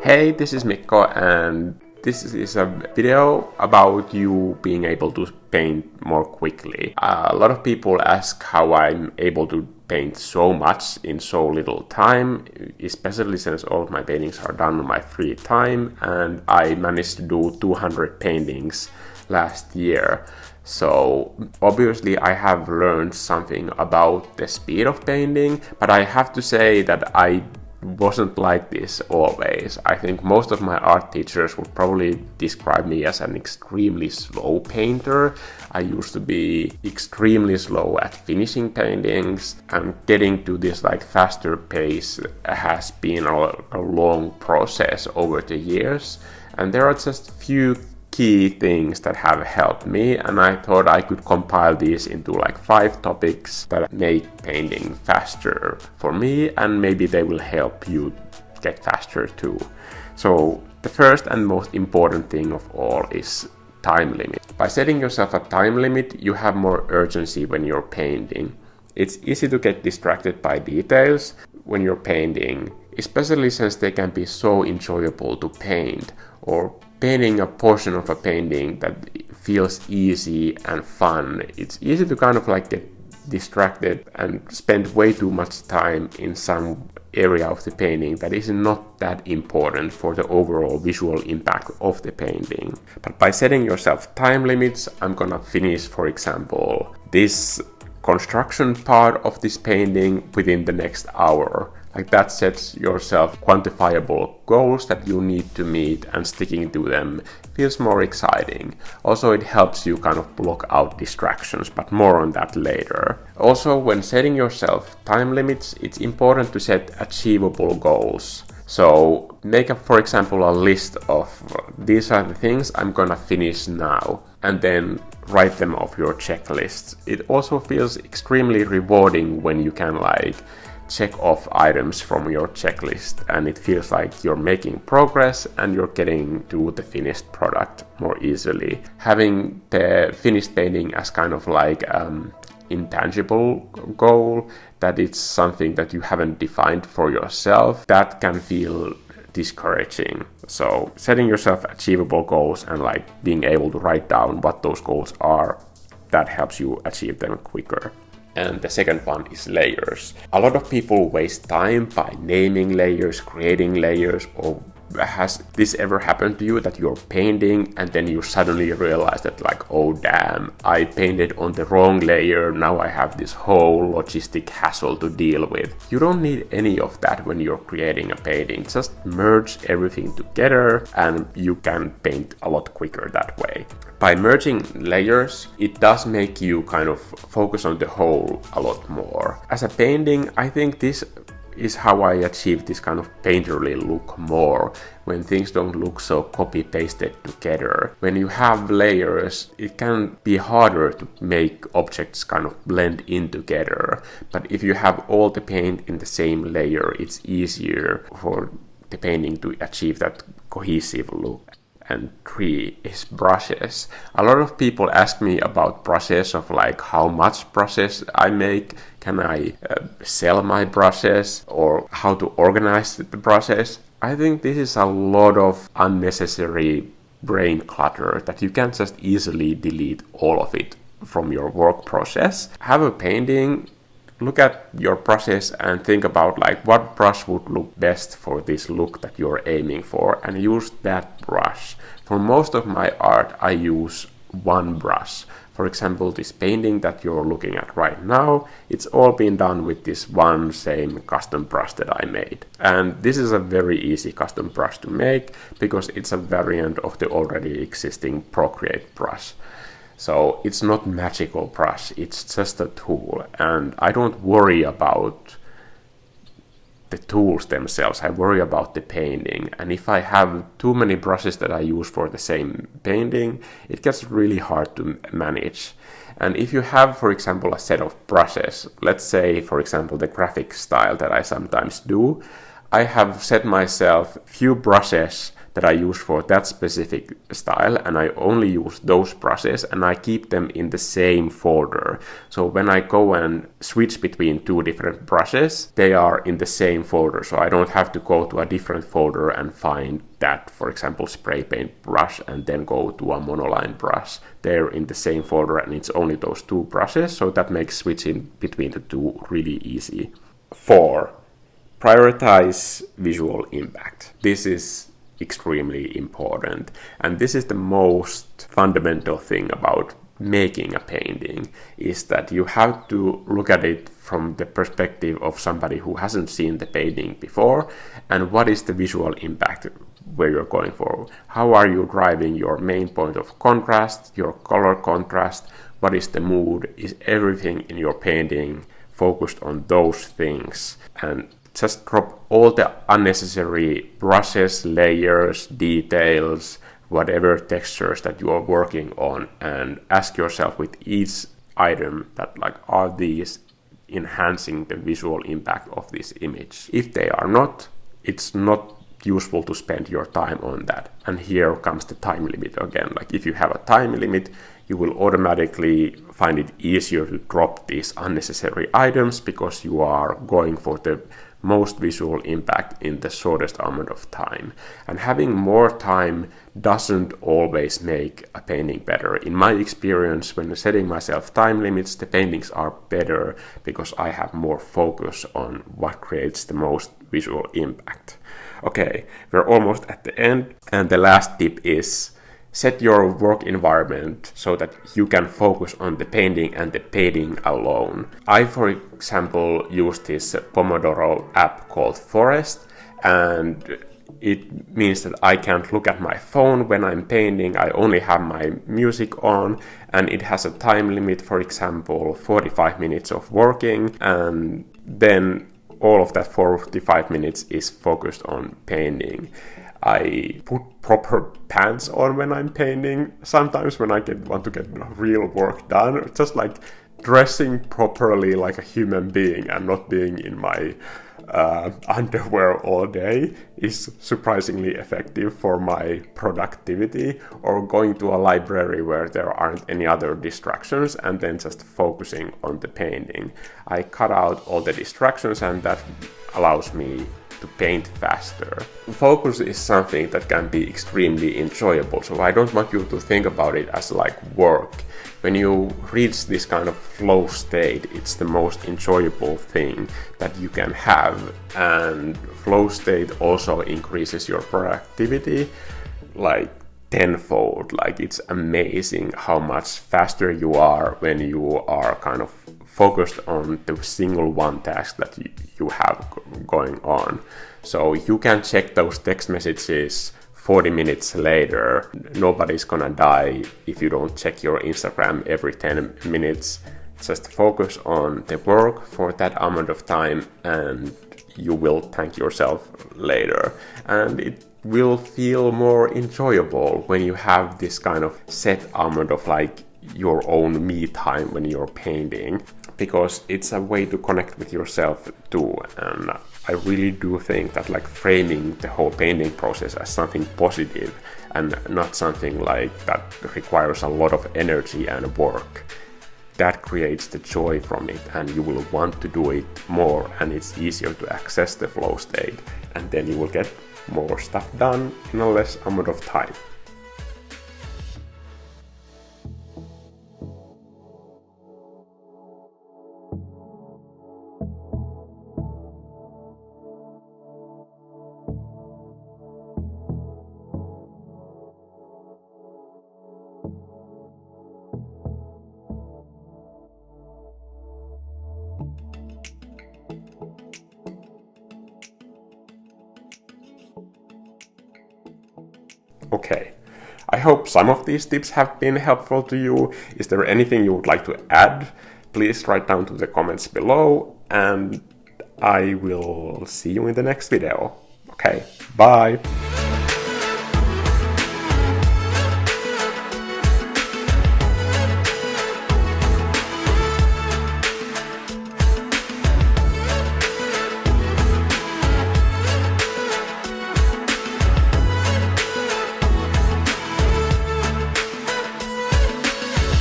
Hey, this is Mikko, and this is a video about you being able to paint more quickly. A lot of people ask how I'm able to paint so much in so little time, especially since all of my paintings are done on my free time, and I managed to do 200 paintings last year. So obviously I have learned something about the speed of painting, but I have to say that I wasn't like this always. I think most of my art teachers would probably describe me as an extremely slow painter. I used to be extremely slow at finishing paintings, and getting to this faster pace has been a long process over the years. And there are just few key things that have helped me, and I thought I could compile these into 5 topics that make painting faster for me, and maybe they will help you get faster too. So the first and most important thing of all is time limit. By setting yourself a time limit, you have more urgency when you're painting. It's easy to get distracted by details when you're painting, especially since they can be so enjoyable to paint, or painting a portion of a painting that feels easy and fun. It's easy to get distracted and spend way too much time in some area of the painting that is not that important for the overall visual impact of the painting. But by setting yourself time limits, I'm gonna finish, for example, this construction part of this painting within the next hour. That sets yourself quantifiable goals that you need to meet, and sticking to them feels more exciting. Also, it helps you block out distractions, but more on that later. Also, when setting yourself time limits, it's important to set achievable goals. So make up, for example, a list of these are the things I'm gonna finish now, and then write them off your checklist. It also feels extremely rewarding when you can check off items from your checklist, and it feels like you're making progress and you're getting to the finished product more easily. Having the finished painting as intangible goal, that it's something that you haven't defined for yourself, that can feel discouraging. So setting yourself achievable goals and being able to write down what those goals are, that helps you achieve them quicker. And the second one is layers. A lot of people waste time by naming layers, creating layers, or has this ever happened to you that you're painting and then you suddenly realize that oh damn, I painted on the wrong layer, now I have this whole logistic hassle to deal with. You don't need any of that when you're creating a painting. Just merge everything together and you can paint a lot quicker that way. By merging layers, it does make you focus on the whole a lot more. As a painting, I think this is how I achieve this painterly look more, when things don't look so copy-pasted together. When you have layers, it can be harder to make objects blend in together. But if you have all the paint in the same layer, it's easier for the painting to achieve that cohesive look. And 3 is brushes. A lot of people ask me about brushes, of how much brushes I make, can I sell my brushes, or how to organize the brushes. I think this is a lot of unnecessary brain clutter that you can just easily delete all of it from your work process. Have a painting, look at your brushes and think about what brush would look best for this look that you're aiming for, and use that brush. For most of my art, I use one brush. For example, this painting that you're looking at right now, it's all been done with this one same custom brush that I made. And this is a very easy custom brush to make because it's a variant of the already existing Procreate brush. So it's not magical brush, it's just a tool, and I don't worry about the tools themselves, I worry about the painting. And if I have too many brushes that I use for the same painting, it gets really hard to manage. And if you have, for example, a set of brushes, let's say, for example, the graphic style that I sometimes do, I have set myself few brushes that I use for that specific style, and I only use those brushes, and I keep them in the same folder. So when I go and switch between two different brushes, they are in the same folder, so I don't have to go to a different folder and find that, for example, spray paint brush and then go to a monoline brush. They're in the same folder and it's only those two brushes, so that makes switching between the two really easy. 4. Prioritize visual impact. This is extremely important, and this is the most fundamental thing about making a painting, is that you have to look at it from the perspective of somebody who hasn't seen the painting before, and what is the visual impact where you're going for. How are you driving your main point of contrast, your color contrast, what is the mood, is everything in your painting focused on those things, and just drop all the unnecessary brushes, layers, details, whatever textures that you are working on, and ask yourself with each item that like, are these enhancing the visual impact of this image? If they are not, it's not useful to spend your time on that. And here comes the time limit again. Like if you have a time limit, you will automatically find it easier to drop these unnecessary items because you are going for the most visual impact in the shortest amount of time. And having more time doesn't always make a painting better. In my experience, when setting myself time limits, the paintings are better because I have more focus on what creates the most visual impact. Okay, we're almost at the end, and the last tip is set your work environment so that you can focus on the painting and the painting alone. I, for example, use this Pomodoro app called Forest, and it means that I can't look at my phone when I'm painting. I only have my music on, and it has a time limit, for example, 45 minutes of working, and then all of that 45 minutes is focused on painting. I put proper pants on when I'm painting. Sometimes when I want to get real work done, just like dressing properly like a human being and not being in my underwear all day is surprisingly effective for my productivity. Or going to a library where there aren't any other distractions and then just focusing on the painting. I cut out all the distractions, and that allows me to paint faster. Focus is something that can be extremely enjoyable, so I don't want you to think about it as like work. When you reach this kind of flow state, it's the most enjoyable thing that you can have, and flow state also increases your productivity like tenfold. Like it's amazing how much faster you are when you are kind of focused on the single one task that you have going on. So you can check those text messages 40 minutes later. Nobody's gonna die if you don't check your Instagram every 10 minutes. Just focus on the work for that amount of time, and you will thank yourself later. And it will feel more enjoyable when you have this kind of set amount of like your own me time when you're painting, because it's a way to connect with yourself too. And I really do think that like framing the whole painting process as something positive and not something like that requires a lot of energy and work, that creates the joy from it, and you will want to do it more, and it's easier to access the flow state, and then you will get more stuff done in a less amount of time. Okay, I hope some of these tips have been helpful to you. Is there anything you would like to add? Please write down to the comments below, and I will see you in the next video. Okay, bye!